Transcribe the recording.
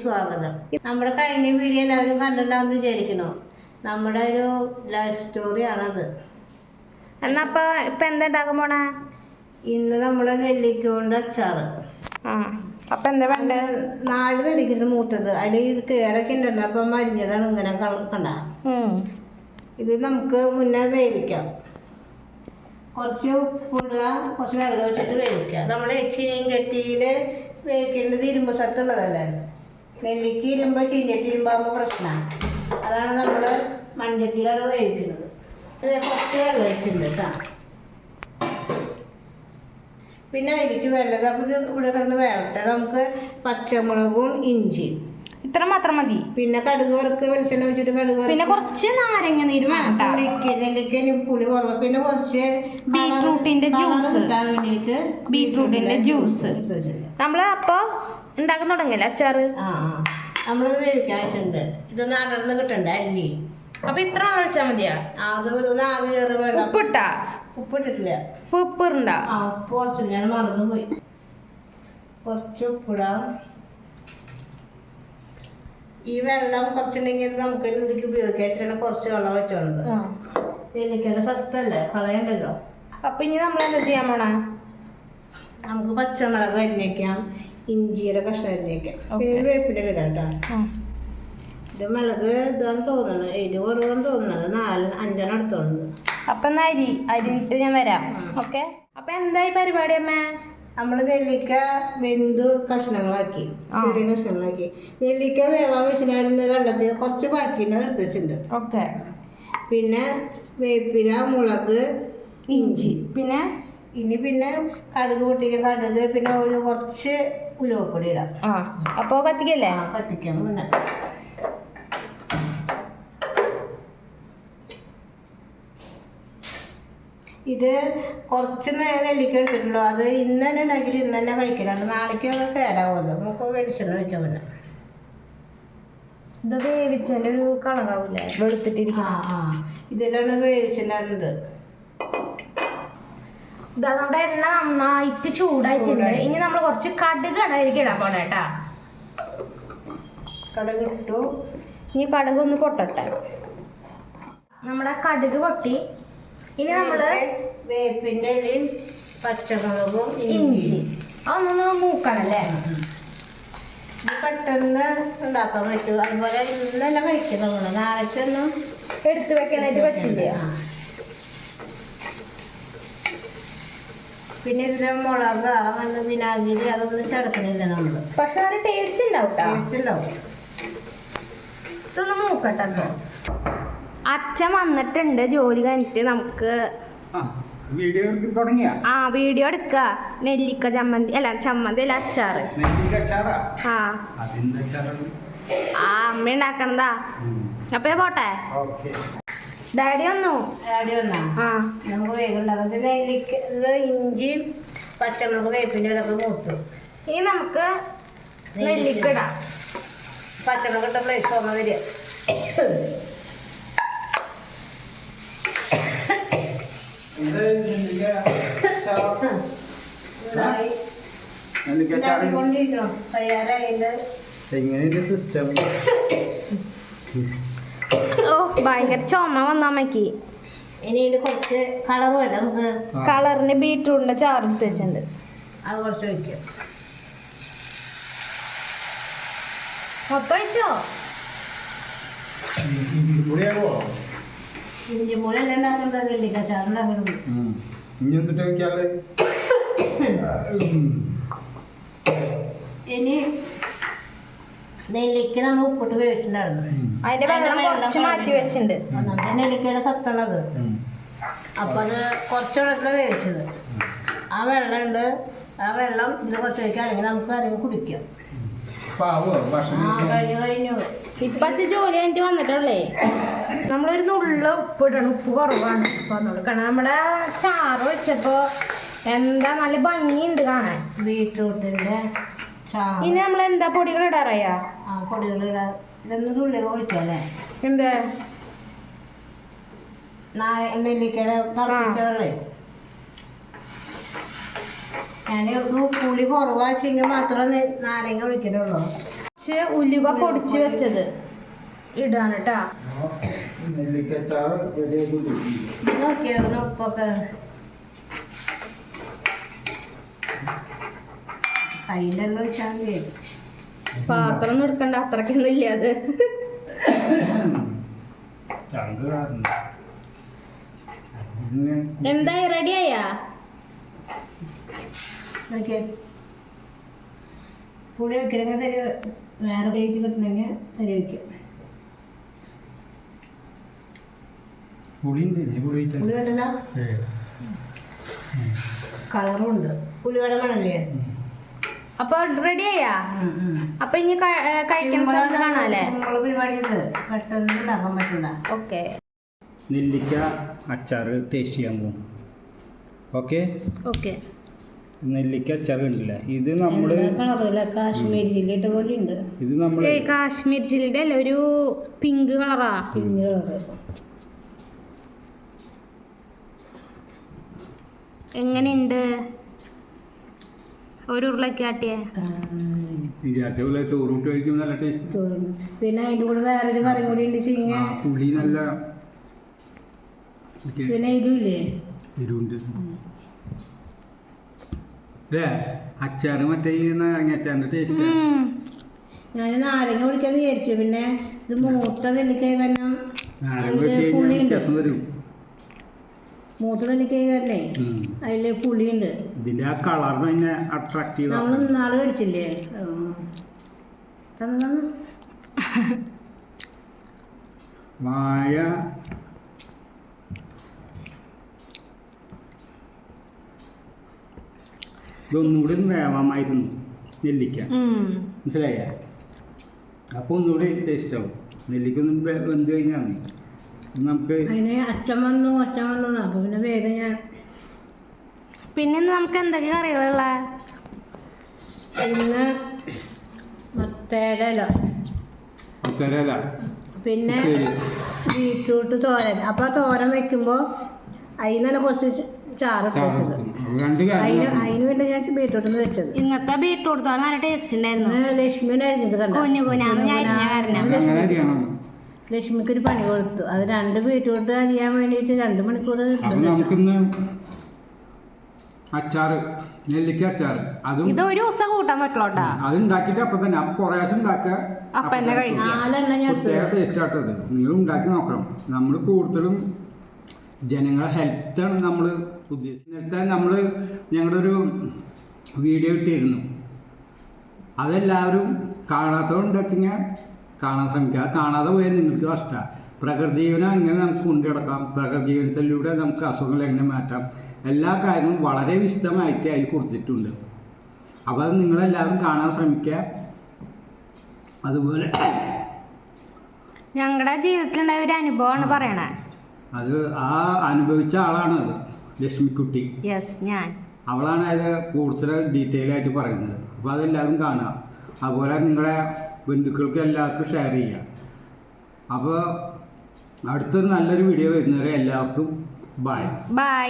സ്വാഗതം. നമ്മുടെ കഴിഞ്ഞ വീഡിയോ എല്ലാവരും കണ്ടിട്ടുണ്ടാവുമെന്ന് വിചാരിക്കണോ? നമ്മുടെ ഒരു ലൈഫ് സ്റ്റോറിയാണത്. എന്നാ ഇപ്പൊ എന്താ ഉണ്ടാക്കാൻ പോണേ? ഇന്ന് നമ്മള് നെല്ലിക്ക കൊണ്ട് അച്ചാറ്. അപ്പൊ എന്താ വേണ്ട? 4 നെല്ലിക്കട്ട് മൂത്തത്, അതിൽ കേടൊക്കെ ഉണ്ടല്ലോ, അപ്പൊ മരിഞ്ഞതാണ് ഇങ്ങനെ കണ്ട. ഇത് നമുക്ക് മുന്നേ വേവിക്കാം. കുറച്ച് ഉപ്പിടുക, കുറച്ച് വെള്ളം ഒഴിച്ചിട്ട് വേവിക്കുക. നമ്മൾ ചീഞ്ചട്ടിയിൽ വേവിക്കേണ്ടത് ഇരുമ്പ് സത്തുള്ളതല്ലേ. നെല്ലിക്ക ഇരുമ്പ്, ചീഞ്ചട്ടി ഇരുമ്പാകുമ്പോൾ പ്രശ്നമാണ്. അതാണ് നമ്മൾ മൺചട്ടിയിലാണ് വേവിക്കുന്നത്. കുറച്ച് വെള്ളം ഒഴിച്ചിട്ടുണ്ട് കേട്ടോ. പിന്നെ അതിലേക്ക് വേണ്ടത്, അപ്പോൾ ഇവിടെ കിടന്ന് വേവട്ടെ. നമുക്ക് പച്ചമുളകും ഇഞ്ചിയും ഇത്ര മാത്രം മതി. പിന്നെ കടുക് വറുക്ക്, വെളിച്ചെണ്ണ വെച്ചിട്ട് കടുക്, പിന്നെ കുറച്ച് നാരങ്ങ നീര് വേണം. നെല്ലിക്ക പുളി കുറവ്, പിന്നെ കുറച്ച് ബീട്രൂട്ടിന്റെ ജ്യൂസ് കിട്ടാൻ വേണ്ടിയിട്ട് ബീട്രൂട്ടിന്റെ ജ്യൂസ് നമ്മൾ അപ്പോൾ ഉണ്ടാക്കാൻ തുടങ്ങില്ല അച്ചാറ്. നമ്മൾ വേവിക്കാൻ വെച്ചിട്ടുണ്ട്. ഇതൊന്ന് അടർന്ന് കിട്ടണ്ടേ അല്ലി. അപ്പൊ ഇത്ര ഒഴിച്ചാൽ മതിയാ? അത് ആവി കയറി വേണം. ഉപ്പിട്ടാ? ഉപ്പിട്ടിട്ടില്ല. ഉപ്പിടണ്ട. ഉപ്പ് കുറച്ച് ഞാൻ മറന്നു പോയി. കുറച്ച് ഉപ്പിടാം. ഈ വെള്ളം കുറച്ചുണ്ടെങ്കിൽ നമുക്ക് ഇതിലേക്ക് ഉപയോഗിക്കാൻ കുറച്ച് വെള്ളം വെച്ചോണ്ട്. നെല്ലിക്കയുടെ സത്തല്ലേ, കളയണ്ടല്ലോ. അപ്പൊ ഇനി നമ്മൾ എന്താ ചെയ്യാൻ പോണേ? നമുക്ക് പച്ചമുളക് അരിഞ്ഞേക്കാം, ഇഞ്ചിയുടെ കഷ്ണം അരിഞ്ഞേക്കാം, പിന്നെ വേപ്പിൻ്റെ ഇടാം കേട്ടോ. ഇത് മുളക് ഇതാന്ന് തോന്നുന്നത്, എരിവ് കുറവാന്ന് തോന്നുന്നത്. 4-5 അടുത്തോണ്ട്. അപ്പൊ അരിഞ്ഞിട്ട് ഞാൻ വരാം. ഓക്കെ. അപ്പൊ എന്തായി പരിപാടി അമ്മേ? നമ്മൾ നെല്ലിക്ക വെന്ത് കഷ്ണങ്ങളാക്കി, ചെറിയ കഷ്ണങ്ങളാക്കി. നെല്ലിക്ക വേവാൻ വെച്ചിട്ടുണ്ടായിരുന്ന വെള്ളത്തിൽ കുറച്ച് ബാക്കിയുണ്ട്, എടുത്ത് വെച്ചിട്ടുണ്ട്. ഓക്കെ. പിന്നെ വേപ്പില, മുളക്, ഇഞ്ചി, പിന്നെ കടുക് പൊട്ടിക്കുക, കടുക്, പിന്നെ ഒരു കുറച്ച് ഉലുവപ്പൊടി ഇടാം. അപ്പോ കത്തിക്കല്ലേ? കത്തിക്കാം. പിന്നെ ഇത് കുറച്ച് നെല്ലിക്ക എടുത്തിട്ടുള്ളൂ. അത് ഇന്ന് തന്നെ ഉണ്ടാക്കിയിട്ട് ഇന്ന് തന്നെ കഴിക്കലാണ്. നാളേക്ക് കേടാവുമല്ലോ. നമുക്ക് വെളിച്ചെണ്ണ ഒഴിക്കാൻ പറ്റില്ല. ഇത് വേവിച്ചതിൻ്റെ ഒരു കളറാവില്ലേ, വെളുത്തിട്ടിരിക്കണം. ഇതിലാണ് വേവിച്ചിട്ടുണ്ട്. ഇതാ നമ്മുടെ എണ്ണ നന്നായിട്ട് ചൂടായിട്ടുണ്ട്. ഇനി നമ്മൾ കുറച്ച് കടുകാണ് അതിലേക്ക് ഇടാൻ പോണേ കേട്ടാ. കടുക് ഇട്ടു. ഇനി കടുക് ഒന്ന് പൊട്ടട്ടെ. നമ്മുടെ കടുക് പൊട്ടി. ഇനി നമ്മള് വേപ്പിൻ്റെ ഇലയും പച്ചമുളകും ഇഞ്ചി അതൊന്ന് മൂക്കണല്ലേ. ഇത് പെട്ടെന്ന് ഉണ്ടാക്കാൻ പറ്റും. അതുപോലെ ഇന്നെല്ലാം കഴിക്കും. നമ്മൾ നാളേക്കൊന്നും എടുത്തു വെക്കാനായിട്ട് പറ്റില്ല. പിന്നെ ഇതിന് മുളക്, അങ്ങനെ വിനാഗിരി അതൊന്നും ചേർക്കണില്ല നമ്മൾ. പക്ഷെ അതിന് ടേസ്റ്റ് ഉണ്ടാവും. ടേസ്റ്റ് ഉണ്ടാവും. ഇതൊന്ന് മൂക്കട്ടോ. അച്ഛൻ വന്നിട്ടുണ്ട് ജോലി കഴിഞ്ഞിട്ട്. നമുക്ക് വീഡിയോ എടുക്ക. നെല്ലിക്ക ചമ്മന്തി അല്ല അച്ചാറ്. അമ്മ ഉണ്ടാക്കണതാ. അപ്പൊ പോട്ടെ. ഡാഡി വന്നു. നമുക്ക് വേഗം ഉണ്ടാക്കാം. നെല്ലിക്ക, ഇഞ്ചിയും പച്ചമുളക്, വേപ്പിൻ്റെ ഇതൊക്കെ മൂത്തു. ഇനി നമുക്ക് നെല്ലിക്ക ഇടാം. പച്ചമുളക് ഇട്ട പ്ലേസ് ഓർമ്മ വരിക. ഭയങ്കര ചുമ വന്ന അമ്മയ്ക്ക്. ഇനി ഇത് കുറച്ച് കളർ വേണ്ട. നമുക്ക് കളറിന് ബീട്രൂട്ടിന്റെ ചാറ് എടുത്ത് വെച്ചിട്ടുണ്ട്. അത് കുറച്ച് ഒഴിക്കാം. മൊത്തം ഒഴിച്ചോ? ഇഞ്ചി മുളയെല്ലാം ഉണ്ടാക്കുന്നത് നെല്ലിക്ക ചാറുണ്ടാക്കുന്നത്. ഇനി നെല്ലിക്ക നമ്മൾ ഉപ്പിട്ട് വേവിച്ചിട്ടുണ്ടായിരുന്നു. അതിന്റെ വെള്ളം കുറച്ച് മാറ്റി വെച്ചിട്ടുണ്ട്. എന്നിട്ട് നെല്ലിക്കയുടെ സത്തണത്. അപ്പൊ അത് കുറച്ച് വെള്ളത്തിൽ വേവിച്ചത്. ആ വെള്ളം ഉണ്ട്. ആ വെള്ളം ഇതിൽ കുറച്ച് വയ്ക്കുകയാണെങ്കിൽ നമുക്ക് അറിവ് കുടിക്കാം. കഴിഞ്ഞു. ഇപ്പൊ ജോലി കഴിഞ്ഞിട്ട് വന്നിട്ടുള്ളേ. നമ്മളൊരു നുള്ള ഉപ്പിടണം. ഉപ്പ് കുറവാണ്. കാരണം നമ്മുടെ ചാറ് വെച്ചപ്പോ എന്താ നല്ല ഭംഗിയുണ്ട് കാണാൻ. ബീട്രൂട്ടിന്റെ ചാറ്. ഇനി നമ്മൾ എന്താ പൊടികൾ ഇടാറയാ? പൊടികൾ ഇടാം. ഇതൊന്നും തുള്ളി ഒഴിക്കാം അല്ലേ? എന്താ നെല്ലിക്കയുടെ വെള്ളേ. ഞാൻ പുളി കുറവാച്ചെങ്കിൽ മാത്രമേ നാരങ്ങ ഒഴിക്കലുള്ളൂ. കുറച്ച് ഉലുവ പൊടിച്ച് വെച്ചത് ഇടാണ് കേട്ടാ. നോക്കിയോ ഉപ്പൊക്കെ കയ്യിലെല്ലാം ഒഴിച്ചാൽ മതി. പാത്രം ഒന്നും എടുക്കണ്ട, അത്രക്കൊന്നും ഇല്ല അത്. എന്തായി, റെഡിയായാ? നോക്കിയേ പുളി വെക്കണമെങ്കിൽ തരി വേറെ പ്ലേറ്റ് കിട്ടണമെങ്കിൽ തരി വയ്ക്കും. പുളി വേണ്ടല്ലോ, കളറുണ്ട്. പുളിവട വേണല്ലേ? അപ്പൊ റെഡിയായാ? അപ്പൊ ഇനി കഴിക്കാൻ സമയത്ത് കാണാല്ലേ? പരിപാടിയുണ്ട്, പെട്ടെന്ന് ഉണ്ടാക്കാൻ പറ്റില്ല. ഓക്കെ, നെല്ലിക്ക അച്ചാറ് ടേസ്റ്റ് ചെയ്യാൻ പോകും. Okay, okay. നെല്ലിക്ക അച്ചാർ ഉണ്ടല്ലേ, ഇത് നമ്മൾ കളറില്ല, കാശ്മീരി ചില്ലിട്ട പോലെ ഉണ്ട്. ഇത് നമ്മൾ കാശ്മീർ ചില്ലിയുടെ അല്ല, ഒരു പിങ്ക് കളറാ. പിങ്ക് കളറ് എങ്ങനെയുണ്ട്? ഒരു ഉരുളൊക്കെ ആട്ടിയേ. വിചാരിച്ച പോലെ ചോറൂട്ട് കഴിക്കുമ്പോൾ നല്ല ടേസ്റ്റ്. ചോറുണ്ട്. പിന്നെ അതിൻ്റെ കൂടെ വേറൊരു കറി കൂടി ഉണ്ട്, ചിങ്ങ. പുളി നല്ല പിന്നെ ഇതുമില്ലേ, എരിവുണ്ട് അല്ലേ? അച്ചാറ് മറ്റേ ഈ നാരങ്ങ അച്ചാറിൻ്റെ ടേസ്റ്റ്. ഞാൻ നാരങ്ങ കുടിക്കാന്ന് വിചാരിച്ചു. പിന്നെ ഇത് മൂത്ത നെല്ലിക്കായി കാരണം നാരങ്ങ വെച്ച് കഴിഞ്ഞാൽ വ്യത്യാസം വരും. മൂത്ത നെല്ലിക്കായി കാരണേ അതില് പുളിയുണ്ട്. ഇതിൻ്റെ ആ കളറിന് തന്നെ അട്രാക്റ്റീവ്. നമ്മൾ നാളെ കഴിച്ചില്ലേ? വായ ഇതൊന്നുകൂടി വേവാമായിരുന്നു നെല്ലിക്ക, മനസ്സിലായ? അപ്പോൾ ഒന്നുകൂടി ടേസ്റ്റ് ആവും. നെല്ലിക്ക ഒന്നും വെന്ത് കഴിഞ്ഞാൽ മതി. നമുക്ക് അതിന് അച്ഛൻ വന്നു അപ്പോൾ പിന്നെ വേഗം ഞാൻ. പിന്നെ നമുക്ക് എന്തൊക്കെ കറികളുള്ള? പിന്നെ മത്തേടല, മുത്തരല, പിന്നെ ബീറ്റ്റൂട്ട് തോരൻ. അപ്പോൾ ആ തോരൻ വെക്കുമ്പോൾ അതിന് തന്നെ കുറച്ച് ചാറിട്ട് വെച്ചത്. അതിന് വേണ്ടി ഞാൻ ബീറ്റ്റൂട്ടിൽ നിന്ന് വെച്ചത്. ഇന്നത്തെ ബീട്രൂട്ട് തോരൻ നല്ല ടേസ്റ്റ് ഉണ്ടായിരുന്നു. ലക്ഷ്മിയുടെ അരിഞ്ഞത് കണ്ടോ? ലക്ഷ്മിക്ക് ഒരു പണി കൊടുത്തു. അത് 2 ബീറ്റ്റൂട്ട് അരിയാൻ വേണ്ടിയിട്ട് 2 മണിക്കൂർ. അപ്പം നമുക്കിന്ന് അച്ചാറ്, നെല്ലിക്ക അച്ചാറ്, അതും ഇത് ഒരു ദിവസം കൂട്ടാൻ പറ്റുള്ളൂട്ടാ. അത് ഉണ്ടാക്കിയിട്ട് അപ്പം തന്നെ കുറേ ദിവസം ഉണ്ടാക്കുക. അപ്പൊ തന്നെ കഴിക്കാം. 4 എണ്ണം ഞാൻ പ്രത്യേക ടേസ്റ്റ് ആട്ടത് നിങ്ങൾ ഉണ്ടാക്കി നോക്കണം. നമ്മൾ കൂടുതലും ജനങ്ങളെ ഹെൽത്താണ് നമ്മൾ ഉദ്ദേശിക്കുന്നത്. നേരത്തെ നമ്മൾ ഞങ്ങളുടെ ഒരു വീഡിയോ ഇട്ടിരുന്നു, അതെല്ലാവരും കാണാത്തതുകൊണ്ട് വെച്ചാൽ കാണാൻ ശ്രമിക്കുക. കാണാതെ പോയാൽ നിങ്ങൾക്ക് നഷ്ടമാണ്. പ്രകൃതിജീവനം എങ്ങനെ നമുക്ക് കൊണ്ടുനടക്കാം, പ്രകൃതിജീവനത്തിലൂടെ നമുക്ക് അസുഖങ്ങൾ എങ്ങനെ മാറ്റാം, എല്ലാ കാര്യങ്ങളും വളരെ വിശദമായിട്ട് അതിൽ കൊടുത്തിട്ടുണ്ട്. അപ്പോൾ അത് നിങ്ങളെല്ലാവരും കാണാൻ ശ്രമിക്കുക. അതുപോലെ ഞങ്ങളുടെ ജീവിതത്തിലുണ്ടായ ഒരു അനുഭവമാണ് പറയണേ. അത് ആ അനുഭവിച്ച ആളാണ് അത്, ലക്ഷ്മിക്കുട്ടി. യെസ്, ഞാൻ. അവളാണ് അത് കൂടുതൽ ഡീറ്റെയിൽ ആയിട്ട് പറയുന്നത്. അപ്പോൾ അതെല്ലാവരും കാണുക. അതുപോലെ നിങ്ങളുടെ ബന്ധുക്കൾക്ക് എല്ലാവർക്കും ഷെയർ ചെയ്യുക. അപ്പോൾ അടുത്തൊരു നല്ലൊരു വീഡിയോ വരുന്നവരെ എല്ലാവർക്കും ബൈ. ബൈ.